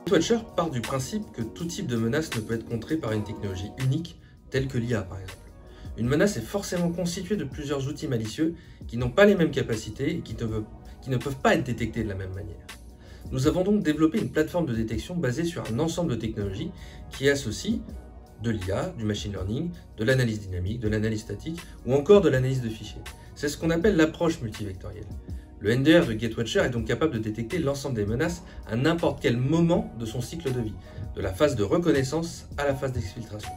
Gatewatcher part du principe que tout type de menace ne peut être contré par une technologie unique, telle que l'IA par exemple. Une menace est forcément constituée de plusieurs outils malicieux qui n'ont pas les mêmes capacités et qui ne peuvent pas être détectés de la même manière. Nous avons donc développé une plateforme de détection basée sur un ensemble de technologies qui associe de l'IA, du machine learning, de l'analyse dynamique, de l'analyse statique ou encore de l'analyse de fichiers. C'est ce qu'on appelle l'approche multivectorielle. Le NDR de Gatewatcher est donc capable de détecter l'ensemble des menaces à n'importe quel moment de son cycle de vie, de la phase de reconnaissance à la phase d'exfiltration.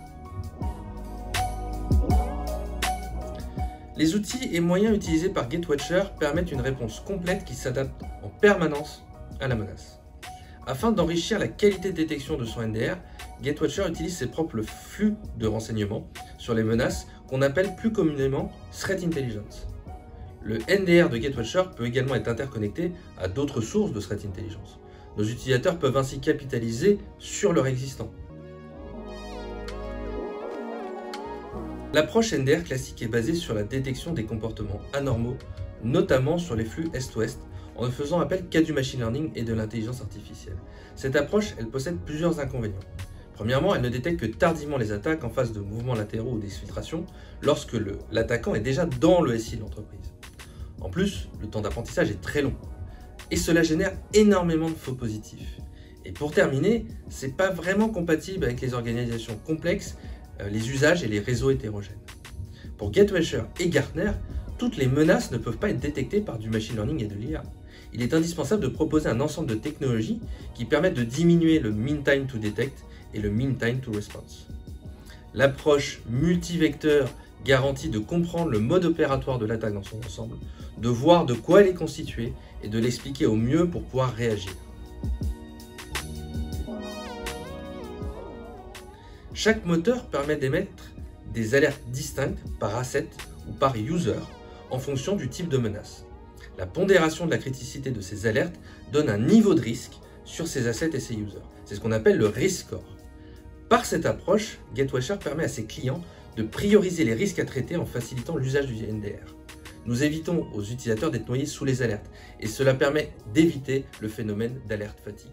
Les outils et moyens utilisés par Gatewatcher permettent une réponse complète qui s'adapte en permanence à la menace. Afin d'enrichir la qualité de détection de son NDR, Gatewatcher utilise ses propres flux de renseignements sur les menaces qu'on appelle plus communément Threat Intelligence. Le NDR de Gatewatcher peut également être interconnecté à d'autres sources de Threat Intelligence. Nos utilisateurs peuvent ainsi capitaliser sur leur existant. L'approche NDR classique est basée sur la détection des comportements anormaux, notamment sur les flux Est-Ouest, en ne faisant appel qu'à du machine learning et de l'intelligence artificielle. Cette approche, elle possède plusieurs inconvénients. Premièrement, elle ne détecte que tardivement les attaques en phase de mouvements latéraux ou d'exfiltration, lorsque l'attaquant est déjà dans le SI de l'entreprise. En plus, le temps d'apprentissage est très long, et cela génère énormément de faux positifs. Et pour terminer, c'est pas vraiment compatible avec les organisations complexes, les usages et les réseaux hétérogènes. Pour Gatewatcher et Gartner, toutes les menaces ne peuvent pas être détectées par du machine learning et de l'IA. Il est indispensable de proposer un ensemble de technologies qui permettent de diminuer le mean time to detect et le mean time to response. L'approche multivecteur garantit de comprendre le mode opératoire de l'attaque dans son ensemble, de voir de quoi elle est constituée et de l'expliquer au mieux pour pouvoir réagir. Chaque moteur permet d'émettre des alertes distinctes par asset ou par user en fonction du type de menace. La pondération de la criticité de ces alertes donne un niveau de risque sur ces assets et ces users. C'est ce qu'on appelle le risk score. Par cette approche, Gatewatcher permet à ses clients de prioriser les risques à traiter en facilitant l'usage du NDR. Nous évitons aux utilisateurs d'être noyés sous les alertes et cela permet d'éviter le phénomène d'alerte fatigue.